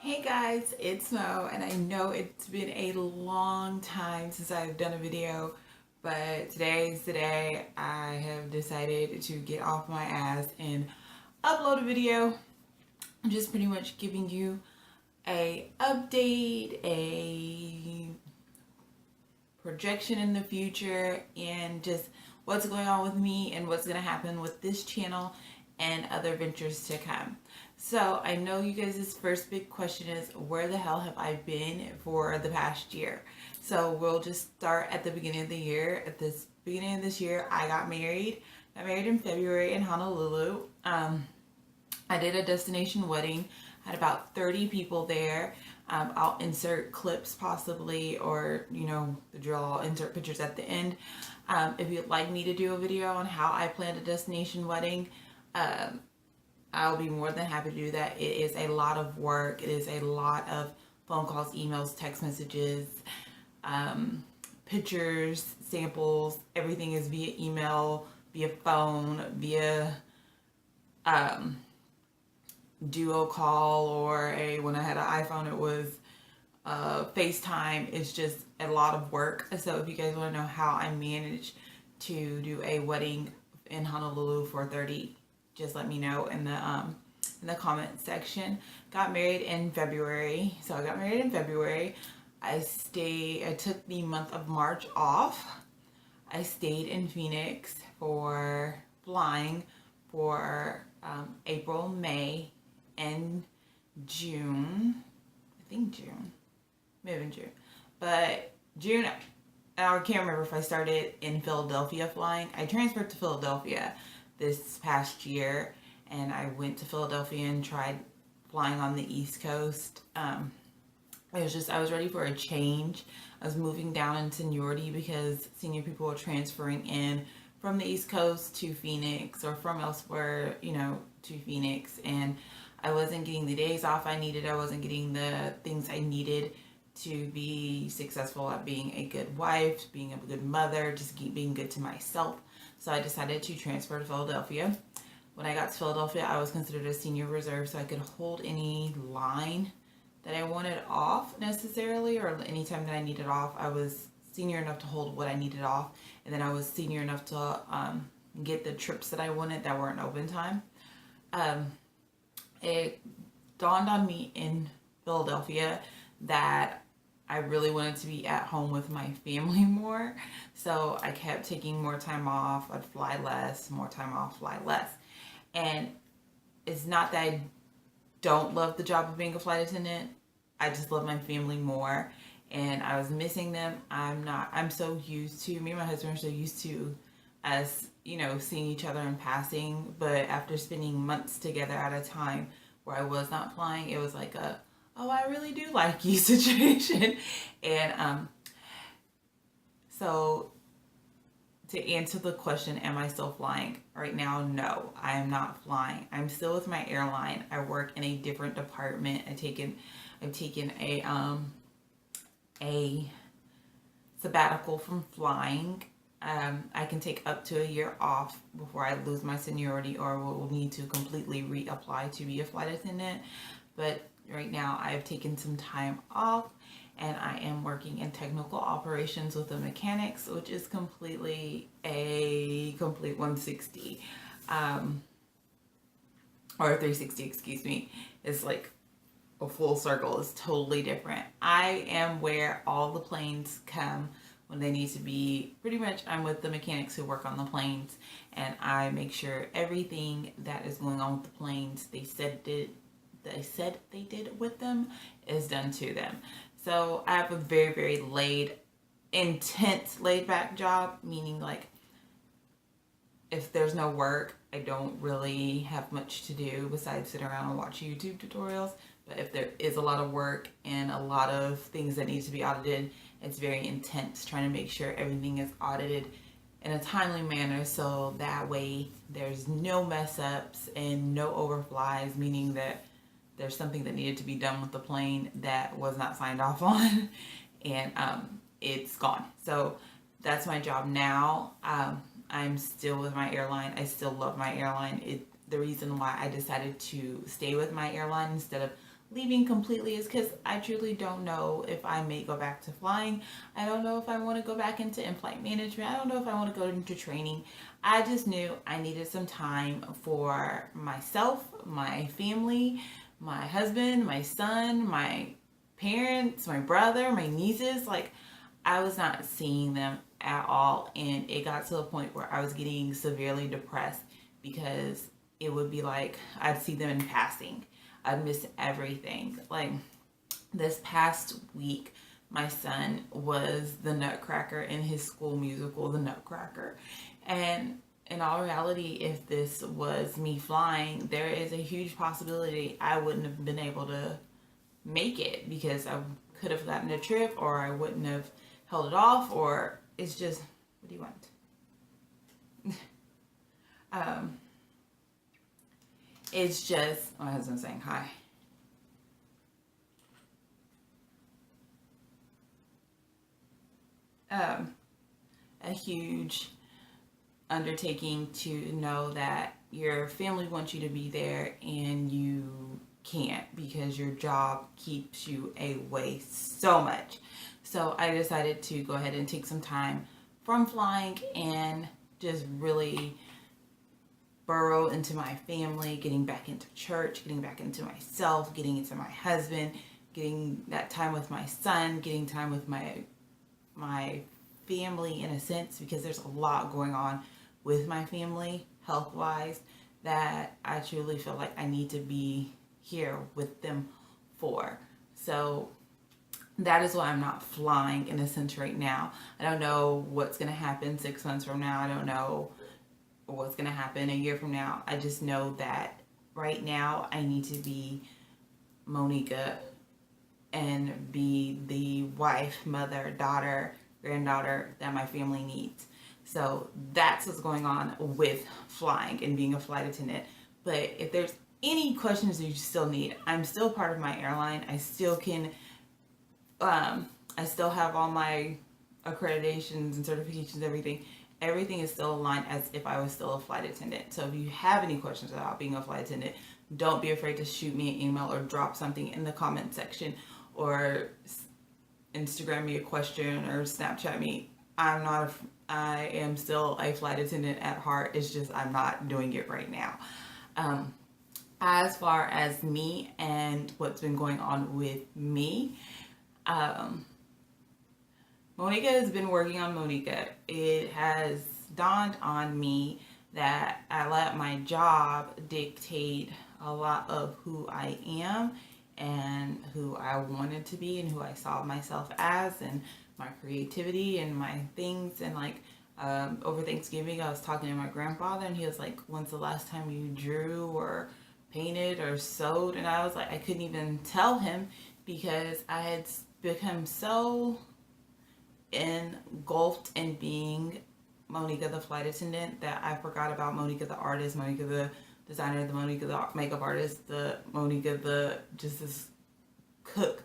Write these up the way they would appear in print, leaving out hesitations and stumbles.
Hey guys, it's Mo, and I know it's been a long time since I've done a video, but today's the day I have decided to get off my ass and upload a video. I'm just pretty much giving you a update, a projection in the future, and just what's going on with me and what's going to happen with this channel and other ventures to come. So I know you guys' first big question is, where the hell have I been for the past year? So we'll just start at the beginning of the year. At this beginning of this year, I got married. Got married in February in Honolulu. I did a destination wedding. Had about 30 people there. I'll insert clips possibly, or the drill. I'll insert pictures at the end. If you'd like me to do a video on how I planned a destination wedding, I'll be more than happy to do that. It is a lot of work. It is a lot of phone calls, emails, text messages, pictures, samples. Everything is via email, via phone, via duo call, or when I had an iPhone, it was FaceTime. It's just a lot of work. So if you guys want to know how I managed to do a wedding in Honolulu for 30, just let me know in the comment section. Got married in February. So I got married in February. I took the month of March off. I stayed in Phoenix for flying for April, May, and June. I think June. Maybe in June. But June, I can't remember if I started in Philadelphia flying. I transferred to Philadelphia this past year, and I went to Philadelphia and tried flying on the East Coast. I was ready for a change. I was moving down in seniority because senior people were transferring in from the East Coast to Phoenix, or from elsewhere, to Phoenix, and I wasn't getting the days off I needed. I wasn't getting the things I needed to be successful at being a good wife, being a good mother, just being good to myself. So I decided to transfer to Philadelphia. When I got to Philadelphia, I was considered a senior reserve, so I could hold any line that I wanted off necessarily, or anytime that I needed off. I was senior enough to hold what I needed off, and then I was senior enough to get the trips that I wanted that weren't open time. It dawned on me in Philadelphia that I really wanted to be at home with my family more. So I kept taking more time off. I'd fly less, more time off, fly less. And it's not that I don't love the job of being a flight attendant. I just love my family more. And I was missing them. I'm so used to, me and my husband are so used to us, seeing each other in passing. But after spending months together at a time where I was not flying, it was like oh, I really do like you situation. And so to answer the question, am I still flying? Right now, no, I am not flying. I'm still with my airline. I work in a different department. I've taken a sabbatical from flying. I can take up to a year off before I lose my seniority, or will need to completely reapply to be a flight attendant. But right now I've taken some time off, and I am working in technical operations with the mechanics, which is completely a complete 160, or 360, excuse me. It's like a full circle. It's totally different. I am where all the planes come when they need to be. Pretty much I'm with the mechanics who work on the planes, and I make sure everything that is going on with the planes they said they did with them is done to them. So I have a very, very intense laid back job, meaning like if there's no work, I don't really have much to do besides sit around and watch YouTube tutorials. But if there is a lot of work and a lot of things that need to be audited, it's very intense trying to make sure everything is audited in a timely manner, so that way there's no mess ups and no overflies, meaning that there's something that needed to be done with the plane that was not signed off on, and it's gone. So that's my job now. I'm still with my airline. I still love my airline. The reason why I decided to stay with my airline instead of leaving completely is because I truly don't know if I may go back to flying. I don't know if I want to go back into in-flight management. I don't know if I want to go into training. I just knew I needed some time for myself, my family, my husband, my son, my parents, my brother, my nieces. Like, I was not seeing them at all, and it got to the point where I was getting severely depressed because it would be like I'd see them in passing. I'd miss everything. Like, this past week, my son was the Nutcracker in his school musical, The Nutcracker. And in all reality, if this was me flying, there is a huge possibility I wouldn't have been able to make it because I could have gotten a trip, or I wouldn't have held it off, or it's just, what do you want? um, it's just, my husband's saying hi. A huge undertaking to know that your family wants you to be there and you can't because your job keeps you away so much. So I decided to go ahead and take some time from flying and just really burrow into my family, getting back into church, getting back into myself, getting into my husband, getting that time with my son, getting time with my family in a sense, because there's a lot going on with my family health wise that I truly feel like I need to be here with them for. So that is why I'm not flying in a sense right now. I don't know what's going to happen 6 months from now. I don't know what's going to happen a year from now. I just know that right now I need to be Monica and be the wife, mother, daughter, granddaughter that my family needs. So that's what's going on with flying and being a flight attendant. But if there's any questions that you still need, I'm still part of my airline. I still can, I still have all my accreditations and certifications, everything. Everything is still aligned as if I was still a flight attendant. So if you have any questions about being a flight attendant, don't be afraid to shoot me an email or drop something in the comment section, or Instagram me a question or Snapchat me. I am still a flight attendant at heart. It's just I'm not doing it right now. As far as me and what's been going on with me, Monica has been working on Monica. It has dawned on me that I let my job dictate a lot of who I am and who I wanted to be and who I saw myself as, and my creativity and my things. And like, over Thanksgiving, I was talking to my grandfather and he was like, when's the last time you drew or painted or sewed? And I was like, I couldn't even tell him because I had become so engulfed in being Monica the flight attendant that I forgot about Monica the artist, Monica the designer, the Monica the makeup artist, the Monica the just this cook,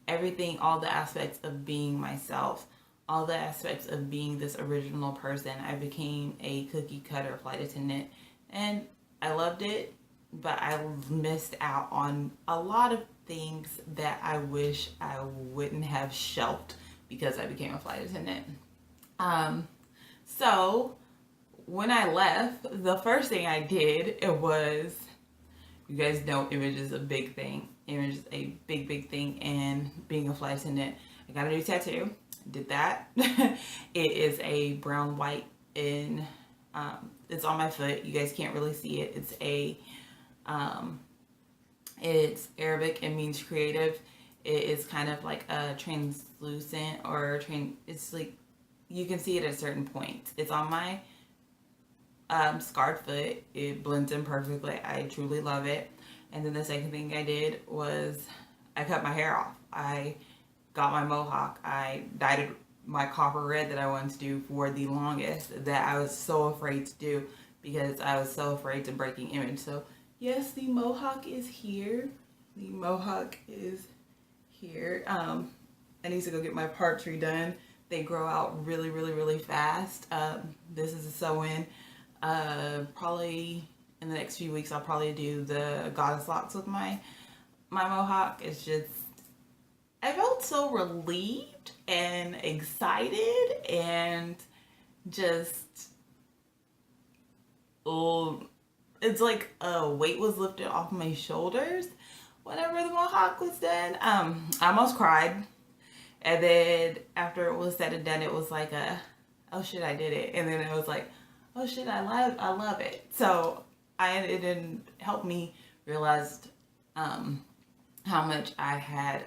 everything, all the aspects of being myself, all the aspects of being this original person. I became a cookie cutter flight attendant and I loved it, but I missed out on a lot of things that I wish I wouldn't have shelved because I became a flight attendant. So when I left, the first thing I did, it was, you guys know image is a big thing. Image is a big, big thing in being a flight attendant. I got a new tattoo, did that. It is a brown white in, it's on my foot. You guys can't really see it. It's a, it's Arabic and means creative. It is kind of like a translucent or it's like, you can see it at certain points. It's on my scarred foot. It blends in perfectly. I truly love it. And then the second thing I did was I cut my hair off. I got my mohawk. I dyed it my copper red that I wanted to do for the longest, that I was so afraid to do because I was so afraid to breaking image. So yes, the mohawk is here. The mohawk is here. I need to go get my parts redone. They grow out really, really, really fast. This is a sew-in. Probably in the next few weeks, I'll probably do the goddess locks with my my mohawk is just, I felt so relieved and excited and just, oh, it's like a weight was lifted off my shoulders whenever the mohawk was done. I almost cried. And then after it was said and done, it was like oh shit, I did it. And then it was like, oh shit, I love it. So it didn't help me realize how much I had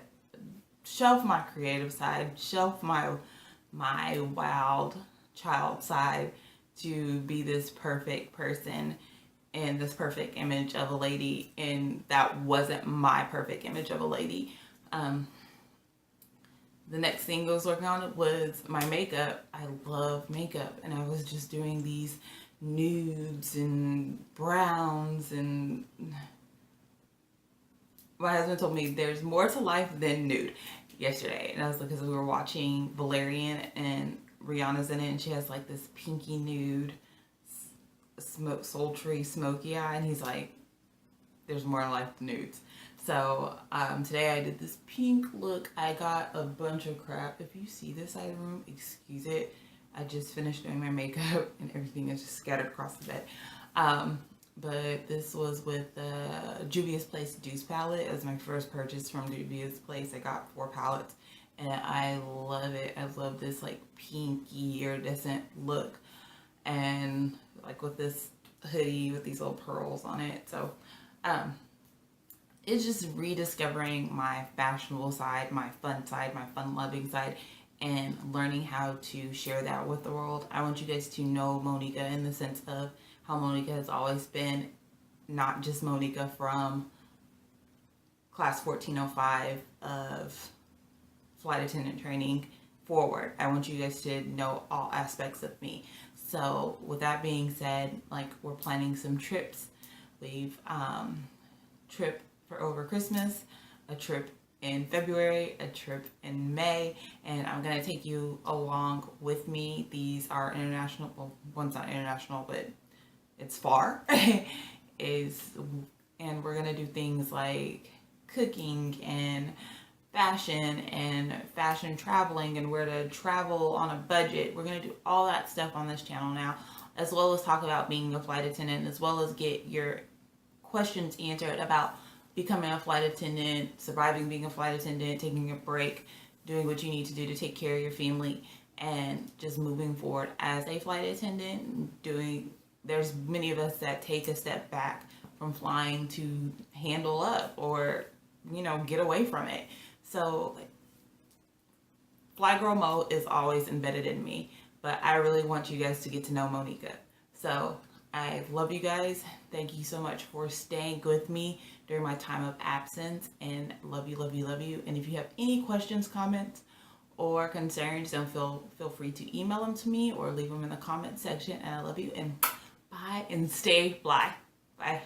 shelved my creative side, shelved my wild child side to be this perfect person and this perfect image of a lady, and that wasn't my perfect image of a lady. The next thing I was working on was my makeup. I love makeup, and I was just doing these nudes and browns, and my husband told me there's more to life than nude yesterday. And I was like, because we were watching Valerian and Rihanna's in it, and she has like this pinky nude, sultry, smoky eye, and he's like, there's more to life than nudes. So today I did this pink look. I got a bunch of crap. If you see this side of the room, excuse it. I just finished doing my makeup and everything is just scattered across the bed. But this was with the Juvia's Place Deuce palette. It was my first purchase from Juvia's Place. I got 4 palettes and I love it. I love this like pinky iridescent look, and like with this hoodie with these little pearls on it. So it's just rediscovering my fashionable side, my fun loving side, and learning how to share that with the world. I want you guys to know Monica in the sense of how Monica has always been, not just Monica from class 1405 of flight attendant training forward. I want you guys to know all aspects of me. So with that being said, like, we're planning some trips. We've trip for over Christmas, a trip in February, a trip in May, and I'm gonna take you along with me. These are international, well, one's not international, but it's far. And we're gonna do things like cooking and fashion traveling, and where to travel on a budget. We're gonna do all that stuff on this channel now, as well as talk about being a flight attendant, as well as get your questions answered about becoming a flight attendant, surviving being a flight attendant, taking a break, doing what you need to do to take care of your family, and just moving forward as a flight attendant. There's many of us that take a step back from flying to handle up or, get away from it. So Fly Girl Mo is always embedded in me, but I really want you guys to get to know Monica. So I love you guys. Thank you so much for staying with me during my time of absence, and love you, love you, love you. And if you have any questions, comments, or concerns, don't feel free to email them to me or leave them in the comment section. And I love you, and bye, and stay fly. Bye.